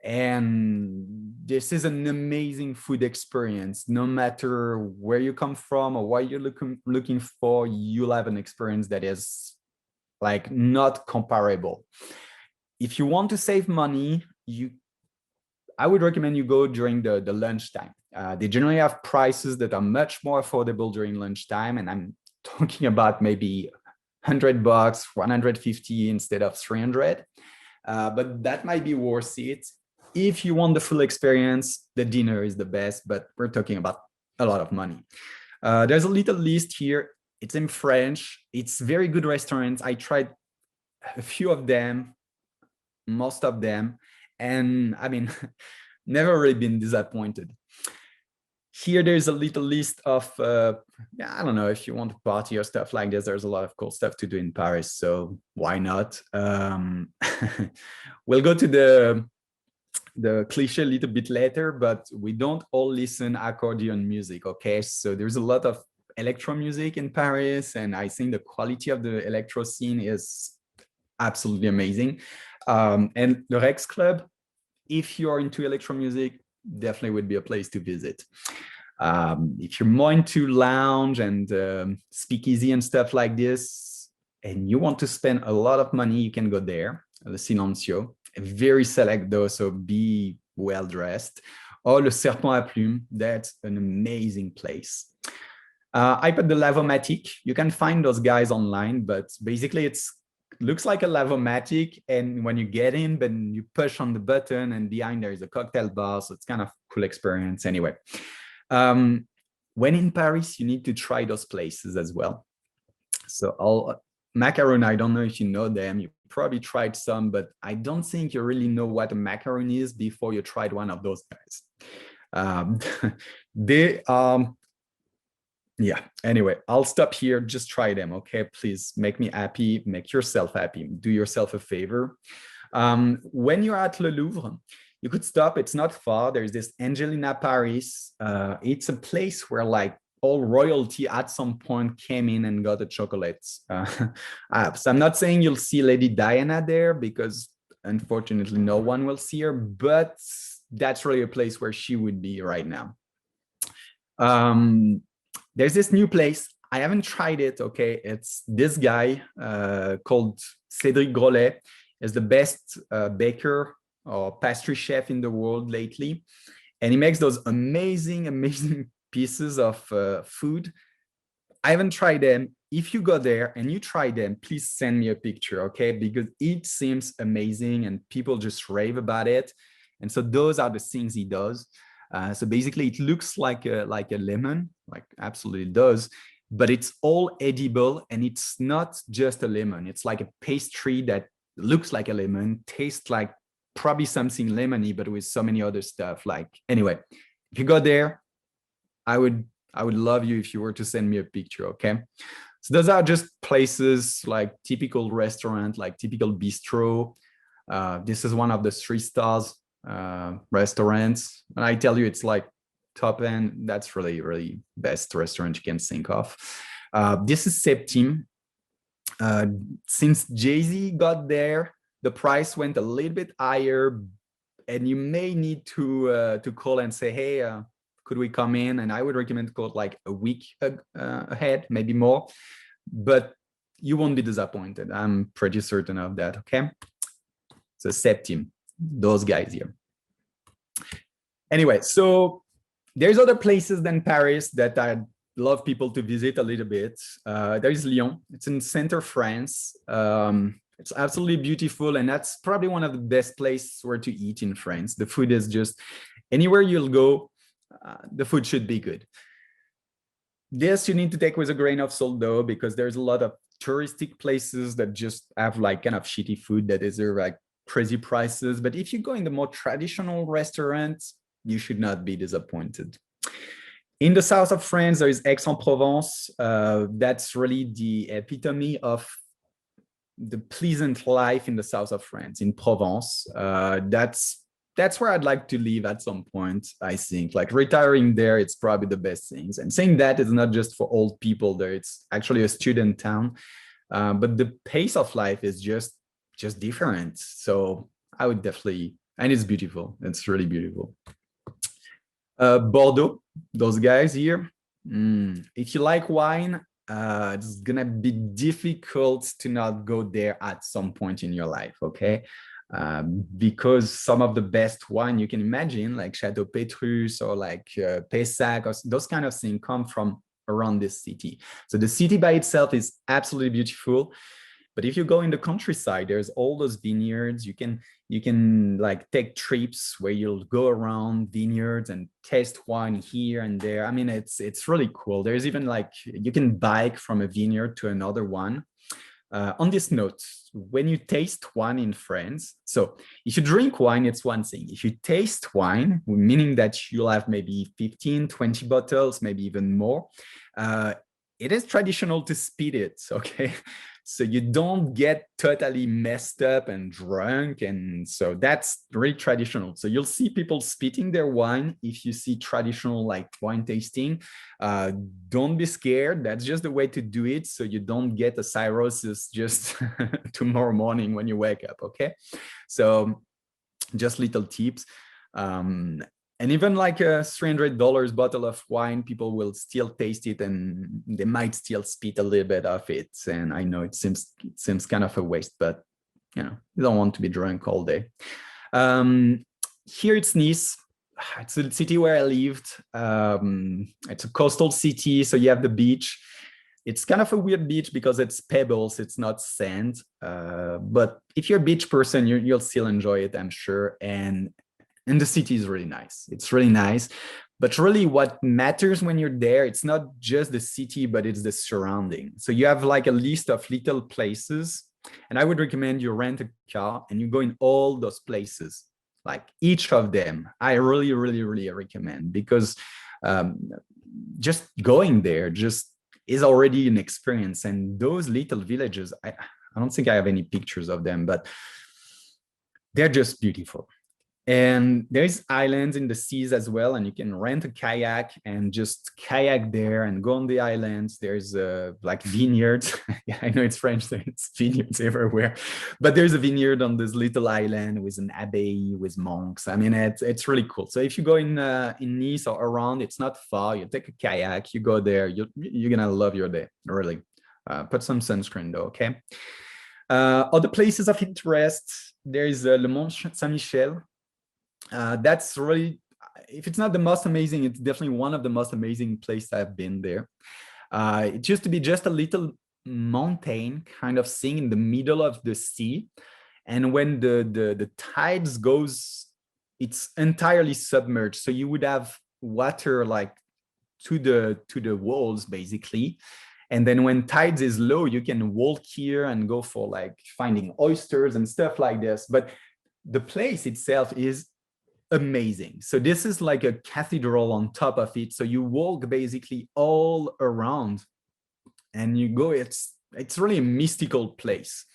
[SPEAKER 1] And this is an amazing food experience. No matter where you come from or what you're looking for, you'll have an experience that is like not comparable. If you want to save money, I would recommend you go during the lunchtime. They generally have prices that are much more affordable during lunchtime. And I'm talking about maybe $100, 150 instead of 300. But that might be worth it. If you want the full experience, the dinner is the best, but we're talking about a lot of money. There's a little list here. It's in French. It's very good restaurants. I tried a few of them, most of them, And I mean, never really been disappointed. Here, there's a little list of, yeah, I don't know, if you want to party or stuff like this, there's a lot of cool stuff to do in Paris. So why not? We'll go to the cliche a little bit later, but we don't all listen accordion music, okay? So there's a lot of electro music in Paris, and I think the quality of the electro scene is absolutely amazing. And the Rex Club, if you're into electro music, definitely would be a place to visit. If you're more into lounge and speakeasy and stuff like this, and you want to spend a lot of money, you can go there, the Silencio. Very select though, so be well dressed. Or Le Serpent à Plumes, that's an amazing place. I put the Lavomatic. You can find those guys online, but basically it looks like a Lavomatic, and when you get in, then you push on the button, and behind there is a cocktail bar, so it's kind of cool experience anyway. When in Paris, you need to try those places as well. So macaron, I don't know if you know them. You probably tried some, but I don't think you really know what a macaron is before you tried one of those guys. Yeah, anyway, I'll stop here. Just try them, okay? Please make me happy, make yourself happy, do yourself a favor. When you're at Le Louvre, you could stop. It's not far. There's this Angelina Paris. It's a place where like all royalty at some point came in and got a chocolate. So I'm not saying you'll see Lady Diana there, because unfortunately no one will see her, but that's really a place where she would be right now. There's this new place. I haven't tried it, okay? It's this guy called Cédric Grolet. Is the best baker or pastry chef in the world lately. And he makes those amazing, amazing pieces of food. I haven't tried them. If you go there and you try them, please send me a picture, okay? Because it seems amazing and people just rave about it. And so those are the things he does. So basically it looks like a lemon, like absolutely does, but it's all edible, and it's not just a lemon. It's like a pastry that looks like a lemon, tastes like probably something lemony, but with so many other stuff. Like, anyway, if you go there, I would love you if you were to send me a picture, okay? So those are just places like typical restaurant, like typical bistro. This is one of the 3 stars restaurants. And I tell you, it's like top end. That's really, really best restaurant you can think of. This is Septime. Since Jay-Z got there, the price went a little bit higher, and you may need to call and say, hey, could we come in? And I would recommend call like a week ahead, maybe more, but you won't be disappointed. I'm pretty certain of that, okay? So Septime, those guys here. Anyway, so there's other places than Paris that I love people to visit a little bit. There is Lyon. It's in center France. It's absolutely beautiful, and that's probably one of the best places where to eat in France. The food is just, anywhere you'll go, the food should be good. This you need to take with a grain of salt though, because there's a lot of touristic places that just have like kind of shitty food that is like crazy prices. But if you go in the more traditional restaurants, you should not be disappointed. In the south of France, there is Aix-en-Provence. That's really the epitome of the pleasant life in the south of France, in Provence. That's where I'd like to live at some point, I think. Like retiring there, it's probably the best things. And saying that is not just for old people there, it's actually a student town. But the pace of life is just different. So I would definitely, and it's beautiful. It's really beautiful. Bordeaux, those guys here. If you like wine, it's gonna be difficult to not go there at some point in your life, okay? Because some of the best wine you can imagine, like Chateau Petrus or like Pessac, or those kind of things come from around this city. So the city by itself is absolutely beautiful. But if you go in the countryside, there's all those vineyards. You can like take trips where you'll go around vineyards and taste wine here and there. I mean, it's really cool. There's even like, you can bike from a vineyard to another one. On this note, when you taste wine in France, so if you drink wine, it's one thing. If you taste wine, meaning that you'll have maybe 15, 20 bottles, maybe even more, it is traditional to spit it, okay? So you don't get totally messed up and drunk. And so that's really traditional. So you'll see people spitting their wine. If you see traditional like wine tasting, don't be scared. That's just the way to do it. So you don't get a cirrhosis just tomorrow morning when you wake up, okay? So just little tips. And even like a $300 bottle of wine, people will still taste it and they might still spit a little bit of it. And I know it seems kind of a waste, but you don't want to be drunk all day. Here it's Nice. It's a city where I lived. It's a coastal city, so you have the beach. It's kind of a weird beach because it's pebbles, it's not sand. But if you're a beach person, you'll still enjoy it, I'm sure. And the city is really nice. It's really nice. But really what matters when you're there, it's not just the city, but it's the surrounding. So you have like a list of little places. And I would recommend you rent a car and you go in all those places, like each of them. I really, really, really recommend, because just going there just is already an experience. And those little villages, I don't think I have any pictures of them, but they're just beautiful. And there's islands in the seas as well, and you can rent a kayak and just kayak there and go on the islands. There's like vineyards. Yeah, I know it's French, so it's vineyards everywhere, but there's a vineyard on this little island with an abbey with monks. I mean, it's really cool. So if you go in Nice or around, it's not far. You take a kayak, you go there. You're gonna love your day, really. Put some sunscreen though, okay? Other places of interest, there is Le Mont Saint-Michel. That's really, if it's not the most amazing, it's definitely one of the most amazing places I've been there. It used to be just a little mountain kind of thing in the middle of the sea. And when the tides goes, it's entirely submerged. So you would have water like to the walls basically. And then when tides is low, you can walk here and go for like finding oysters and stuff like this. But the place itself is amazing. So this is like a cathedral on top of it. So you walk basically all around and you go, it's really a mystical place.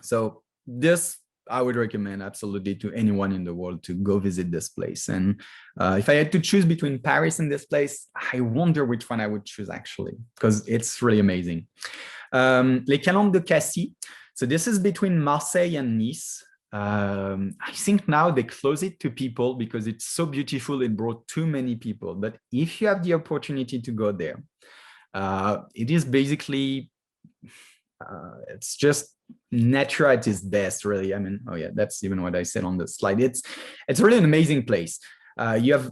[SPEAKER 1] So this, I would recommend absolutely to anyone in the world to go visit this place. And if I had to choose between Paris and this place, I wonder which one I would choose actually, because it's really amazing. Les Calanques de Cassis. So this is between Marseille and Nice. I think now they close it to people because it's so beautiful. It brought too many people. But if you have the opportunity to go there, it is basically, it's just nature at its best, really. I mean, oh yeah, that's even what I said on the slide. It's really an amazing place. You have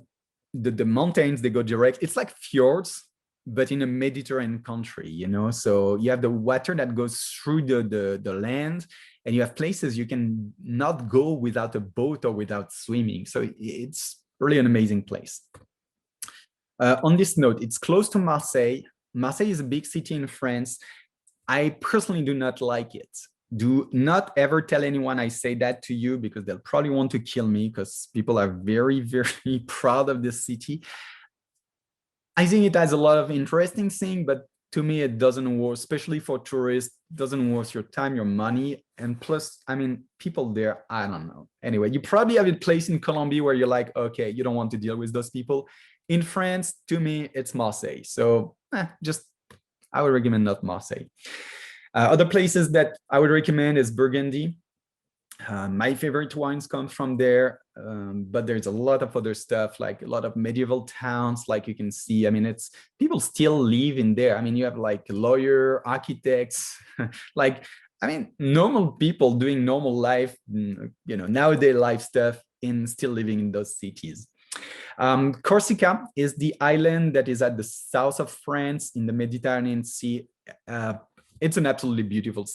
[SPEAKER 1] the mountains, they go direct. It's like fjords, but in a Mediterranean country, So you have the water that goes through the land, and you have places you can not go without a boat or without swimming. So it's really an amazing place. On this note, it's close to Marseille. Marseille is a big city in France. I personally do not like it. Do not ever tell anyone I say that to you, because they'll probably want to kill me, because people are very, very proud of this city. I think it has a lot of interesting things, but to me, it doesn't work, especially for tourists, doesn't worth your time, your money. And plus, I mean, people there, I don't know. Anyway, you probably have a place in Colombia where you're like, okay, you don't want to deal with those people. In France, to me, it's Marseille. So I would recommend not Marseille. Other places that I would recommend is Burgundy. My favorite wines come from there, but there's a lot of other stuff, like a lot of medieval towns, like you can see. I mean, people still live in there. I mean, you have like lawyer, architects, like, I mean, normal people doing normal life, nowadays life stuff, in still living in those cities. Corsica is the island that is at the south of France in the Mediterranean Sea. It's an absolutely beautiful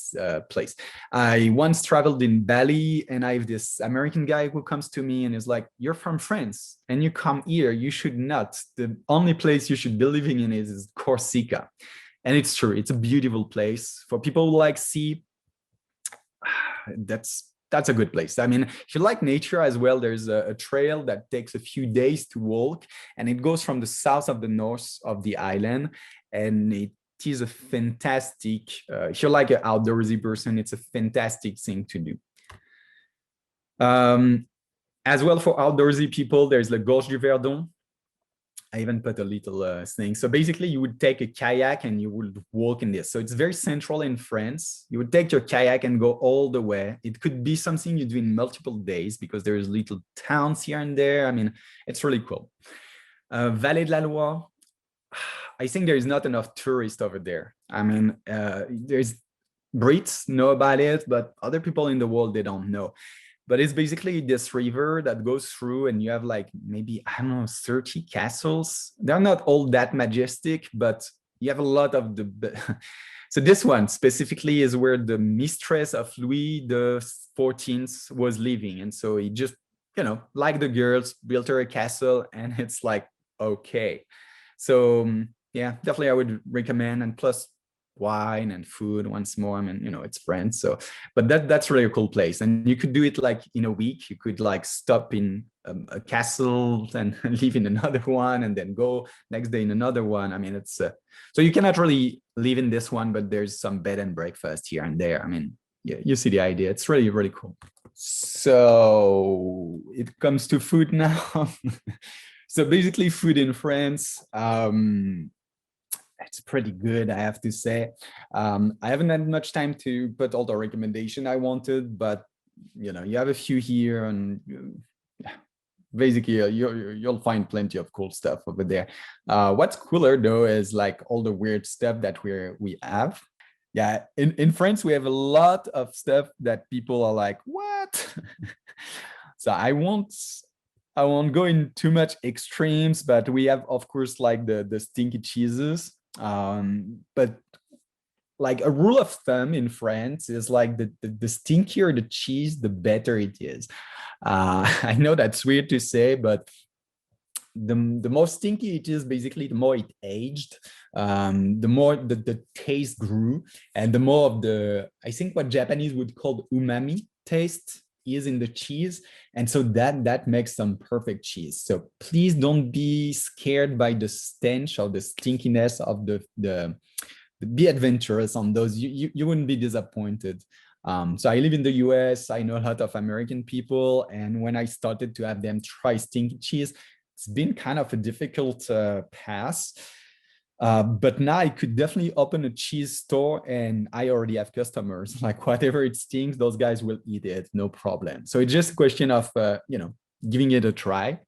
[SPEAKER 1] place. I once traveled in Bali, and I have this American guy who comes to me and is like, you're from France and you come here, you should not. The only place you should be living in is Corsica. And it's true, it's a beautiful place for people who like sea. That's a good place. I mean, if you like nature as well, there's a trail that takes a few days to walk, and it goes from the south of the north of the island, and it is a fantastic, if you're like an outdoorsy person, it's a fantastic thing to do. As well, for outdoorsy people, there's the Gorge du Verdon. I even put a little thing. So basically, you would take a kayak and you would walk in this. So it's very central in France. You would take your kayak and go all the way. It could be something you do in multiple days because there's little towns here and there. I mean, it's really cool. Vallée de la Loire, I think there is not enough tourists over there. I mean, there's Brits know about it, but other people in the world, they don't know. But it's basically this river that goes through, and you have like maybe, I don't know, 30 castles. They're not all that majestic, but you have a lot of the so this one specifically is where the mistress of Louis the 14th was living. And so he just, you know, like the girls, built her a castle, and it's like, okay. So yeah, definitely I would recommend. And plus wine and food once more. I mean, you know, it's France. So, but that's really a cool place. And you could do it like in a week. You could like stop in a castle and live in another one, and then go next day in another one. I mean, it's so you cannot really live in this one, but there's some bed and breakfast here and there. I mean, yeah, you see the idea. It's really, really cool. So it comes to food now. So basically food in France, it's pretty good, I have to say. I haven't had much time to put all the recommendation I wanted, but you know, you have a few here, and basically you'll find plenty of cool stuff over there. What's cooler though is like all the weird stuff that we have. Yeah, in France we have a lot of stuff that people are like, what? So I won't go in too much extremes, but we have, of course, like the stinky cheeses. But like a rule of thumb in France is like the stinkier the cheese, the better it is. I know that's weird to say, but the more stinky it is, basically, the more it aged, the more the taste grew, and the more of the, I think what Japanese would call umami taste is in the cheese. And so that makes some perfect cheese. So please don't be scared by the stench or the stinkiness of the be adventurous on those. You wouldn't be disappointed. So I live in the US. I know a lot of American people, and when I started to have them try stinky cheese, it's been kind of a difficult pass. But now I could definitely open a cheese store, and I already have customers. Like whatever it stinks, those guys will eat it, no problem. So it's just a question of, you know, giving it a try.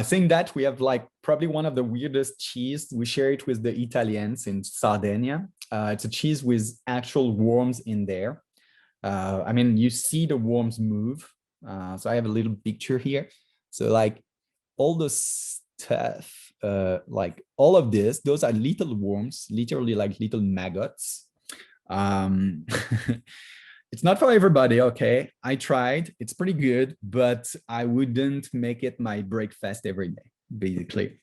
[SPEAKER 1] Saying that, we have like probably one of the weirdest cheese. We share it with the Italians in Sardinia. It's a cheese with actual worms in there. I mean, you see the worms move. So I have a little picture here. So like all the stuff, like all of this, those are little worms, literally like little maggots. It's not for everybody, okay? I tried, it's pretty good, but I wouldn't make it my breakfast every day, basically.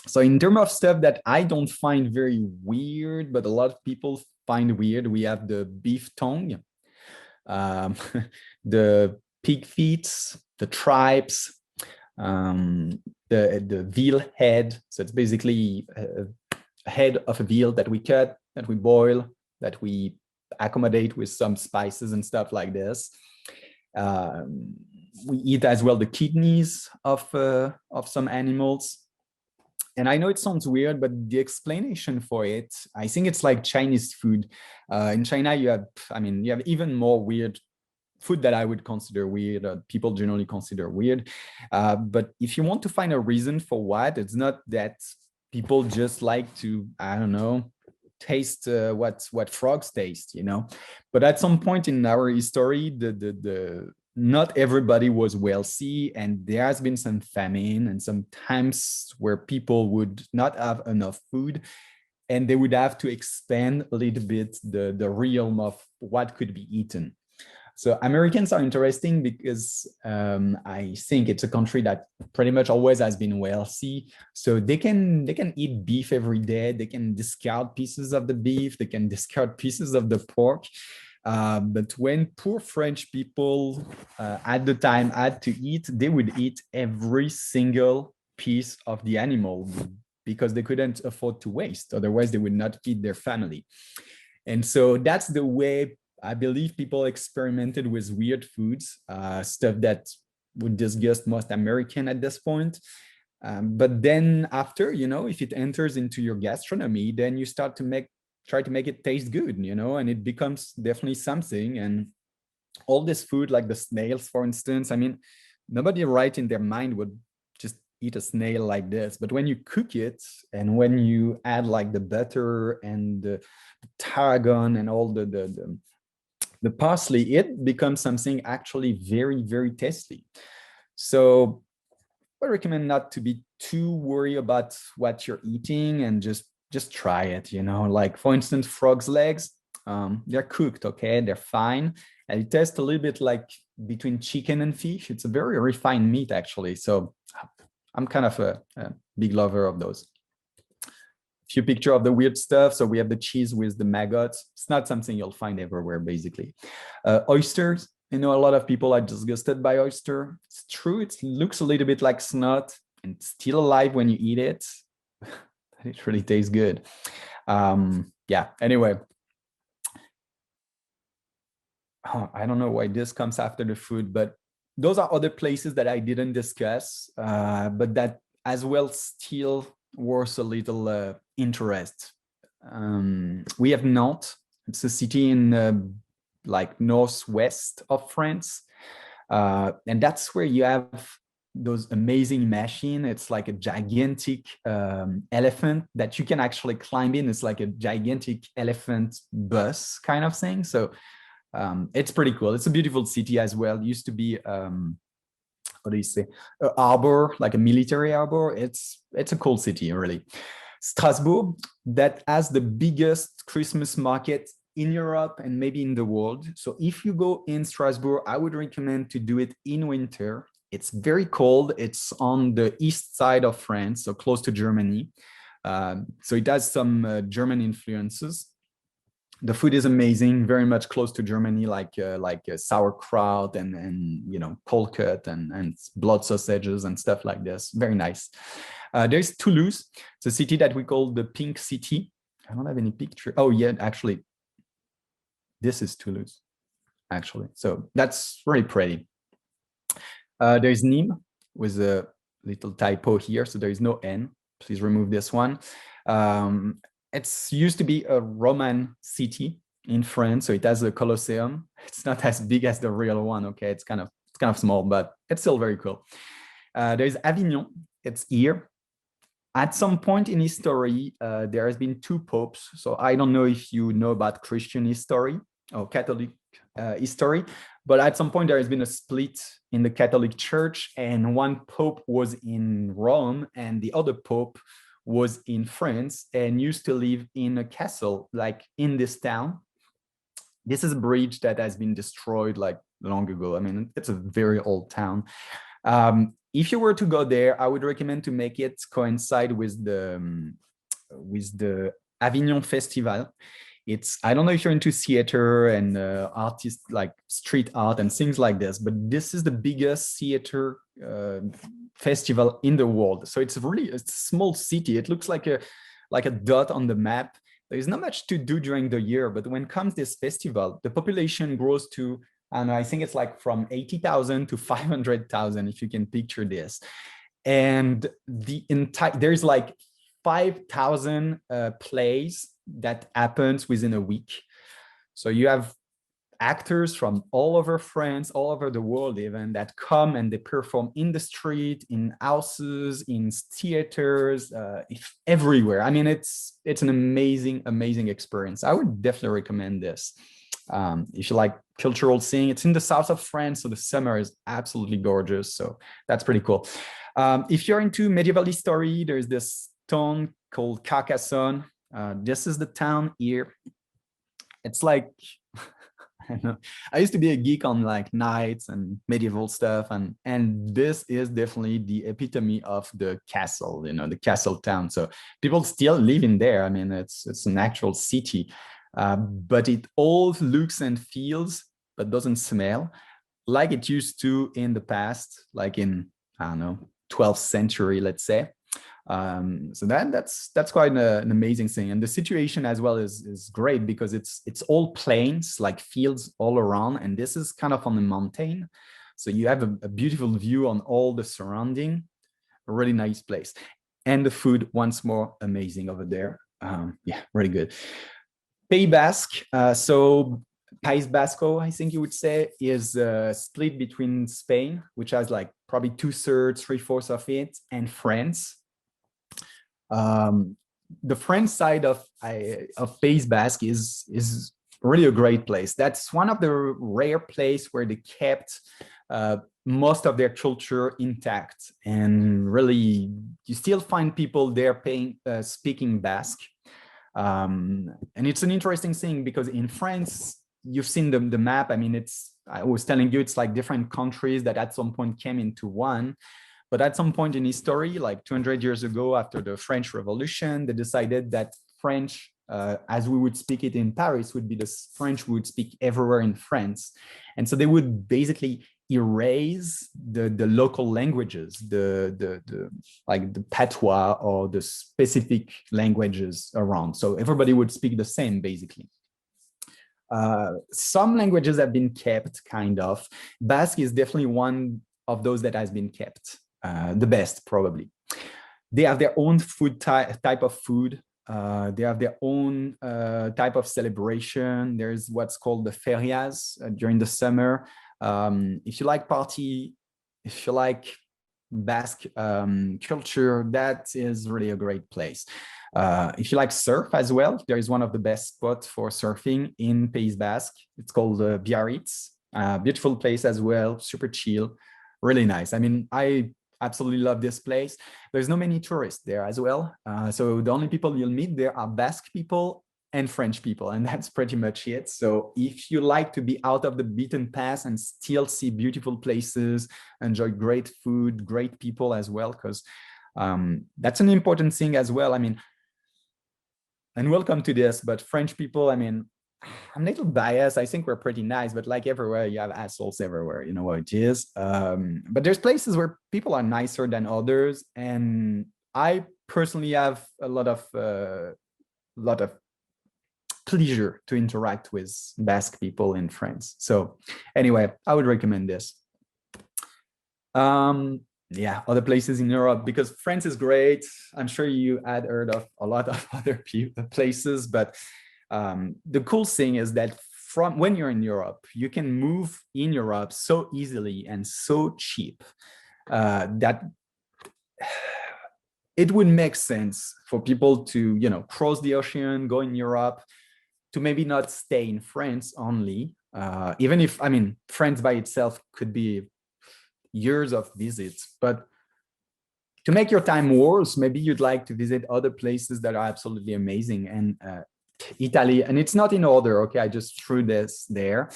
[SPEAKER 1] So in terms of stuff that I don't find very weird, but a lot of people find weird, we have the beef tongue, the pig feet, the tripes, the veal head. So it's basically a head of a veal that we cut, that we boil, that we accommodate with some spices and stuff like this. We eat as well the kidneys of some animals. And I know it sounds weird, but the explanation for it, I think it's like Chinese food. In China, you have even more weird food that I would consider weird, people generally consider weird. But if you want to find a reason for what, it's not that people just like to, I don't know, taste what frogs taste, you know. But at some point in our history, the not everybody was wealthy, and there has been some famine and some times where people would not have enough food, and they would have to expand a little bit the realm of what could be eaten. So Americans are interesting because I think it's a country that pretty much always has been wealthy. So they can eat beef every day. They can discard pieces of the beef. They can discard pieces of the pork. But when poor French people at the time had to eat, they would eat every single piece of the animal because they couldn't afford to waste. Otherwise, they would not feed their family. And so that's the way I believe people experimented with weird foods, stuff that would disgust most American at this point. But then after, if it enters into your gastronomy, then you start to try to make it taste good, and it becomes definitely something. And all this food, like the snails, for instance, I mean, nobody right in their mind would just eat a snail like this. But when you cook it and when you add like the butter and the tarragon and all the parsley, it becomes something actually very, very tasty. So I recommend not to be too worried about what you're eating and just try it, like for instance, frog's legs, they're cooked, okay, they're fine. And it tastes a little bit like between chicken and fish. It's a very refined meat actually. So I'm kind of a big lover of those. Few picture of the weird stuff. So we have the cheese with the maggots. It's not something you'll find everywhere, basically. Oysters. A lot of people are disgusted by oyster. It's true. It looks a little bit like snot and it's still alive when you eat it. It really tastes good. Yeah. Anyway. I don't know why this comes after the food, but those are other places that I didn't discuss, but that as well still worth a little interest. We have Nantes. It's a city in like northwest of France, and that's where you have those amazing machine. It's like a gigantic elephant that you can actually climb in. It's like a gigantic elephant bus kind of thing. So it's pretty cool. It's a beautiful city as well. It used to be what do you say, a harbor, like a military harbor. It's a cool city, really. Strasbourg, that has the biggest Christmas market in Europe and maybe in the world. So if you go in Strasbourg, I would recommend to do it in winter. It's very cold. It's on the east side of France, so close to Germany. So it has some German influences. The food is amazing, very much close to Germany, like sauerkraut and cold cut and blood sausages and stuff like this. Very nice. There's Toulouse. It's a city that we call the Pink City. I don't have any picture. Oh yeah, actually, this is Toulouse, actually. So that's very pretty. There's Nîmes with a little typo here, so there is no N. Please remove this one. It's used to be a Roman city in France, so it has a Colosseum. It's not as big as the real one, okay? It's kind of small, but it's still very cool. There's Avignon. It's here. At some point in history, there has been two popes. So I don't know if you know about Christian history or Catholic history, but at some point there has been a split in the Catholic Church, and one pope was in Rome and the other pope was in France and used to live in a castle, like in this town. This is a bridge that has been destroyed like long ago. I mean, it's a very old town. If you were to go there, I would recommend to make it coincide with the Avignon Festival. I don't know if you're into theater and artists like street art and things like this, but this is the biggest theater festival in the world. So it's a small city. It looks like a dot on the map. There's not much to do during the year, but when comes this festival, the population grows to, and I think it's like from 80,000 to 500,000, if you can picture this. And there's like 5,000 plays that happens within a week. So you have actors from all over France, all over the world even, that come and they perform in the street, in houses, in theaters, everywhere. I mean, it's an amazing experience. I would definitely recommend this. If you like cultural thing, it's in the south of France, so the summer is absolutely gorgeous. So that's pretty cool. If you're into medieval history, there's this town called Carcassonne. This is the town here. It's like I used to be a geek on like knights and medieval stuff, and this is definitely the epitome of the castle, the castle town. So people still live in there. I mean, it's an actual city, but it all looks and feels, but doesn't smell like it used to in the past, like in, I don't know, 12th century, let's say. So that's quite an amazing thing, and the situation as well is great because it's all plains, like fields all around, and this is kind of on the mountain, so you have a beautiful view on all the surrounding. A really nice place, and the food once more amazing over there. Yeah, really good. Pays Basque, so País Vasco, I think you would say, is split between Spain, which has like probably 2/3, 3/4 of it, and France. The French side of Pays Basque is really a great place. That's one of the rare places where they kept most of their culture intact, and really you still find people there speaking Basque. And it's an interesting thing because in France, you've seen the map. I mean, I was telling you, it's like different countries that at some point came into one. But at some point in history, like 200 years ago, after the French Revolution, they decided that French, as we would speak it in Paris, would be the French we would speak everywhere in France. And so they would basically erase the local languages, like the patois or the specific languages around. So everybody would speak the same, basically. Some languages have been kept, kind of. Basque is definitely one of those that has been kept. The best, probably. They have their own food type of food. They have their own type of celebration. There's what's called the ferias during the summer. If you like party, if you like Basque culture, that is really a great place. If you like surf as well, there is one of the best spots for surfing in Pays Basque. It's called Biarritz. Beautiful place as well, super chill, really nice. I mean, I absolutely love this place. There's no many tourists there as well. So the only people you'll meet there are Basque people and French people, and that's pretty much it. So if you like to be out of the beaten path and still see beautiful places, enjoy great food, great people as well, because that's an important thing as well. I mean, and we'll come to this, but French people, I mean, I'm a little biased. I think we're pretty nice, but like everywhere, you have assholes everywhere. You know what it is. But there's places where people are nicer than others, and I personally have a lot of pleasure to interact with Basque people in France. So anyway, I would recommend this. Yeah, other places in Europe, because France is great. I'm sure you had heard of a lot of other places, but the cool thing is that from when you're in Europe, you can move in Europe so easily and so cheap that it would make sense for people to, cross the ocean, go in Europe, to maybe not stay in France only. Even if, I mean, France by itself could be years of visits, but to make your time worse, maybe you'd like to visit other places that are absolutely amazing. And Italy, and it's not in order, okay, I just threw this there,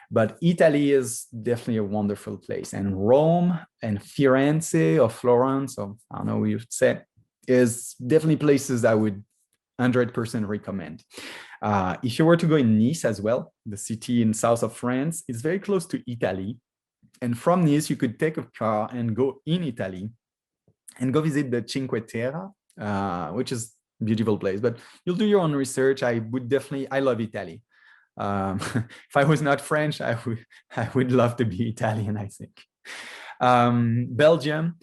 [SPEAKER 1] but Italy is definitely a wonderful place, and Rome and Firenze or Florence, or I don't know what you'd say, is definitely places I would 100% recommend. If you were to go in Nice as well, the city in south of France, it's very close to Italy, and from Nice you could take a car and go in Italy and go visit the Cinque Terre, which is beautiful place, but you'll do your own research. I love Italy. If I was not French, I would love to be Italian, I think. Belgium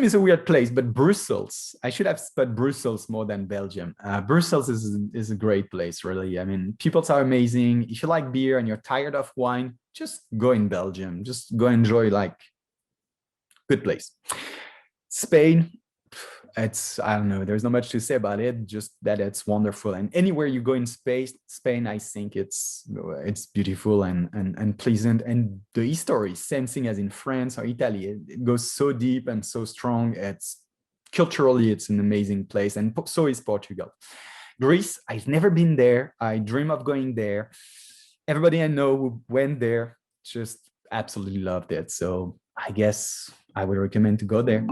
[SPEAKER 1] is a weird place, but Brussels, I should have put Brussels more than Belgium. Brussels is a great place, really. I mean, people are amazing. If you like beer and you're tired of wine, just go in Belgium. Just go enjoy, like, good place. Spain, I don't know, there's not much to say about it, just that it's wonderful. And anywhere you go in Spain, I think it's beautiful and pleasant. And the history, same thing as in France or Italy, it goes so deep and so strong. Culturally, it's an amazing place, and so is Portugal. Greece, I've never been there. I dream of going there. everybody I know who went there just absolutely loved it. So I guess I would recommend to go there.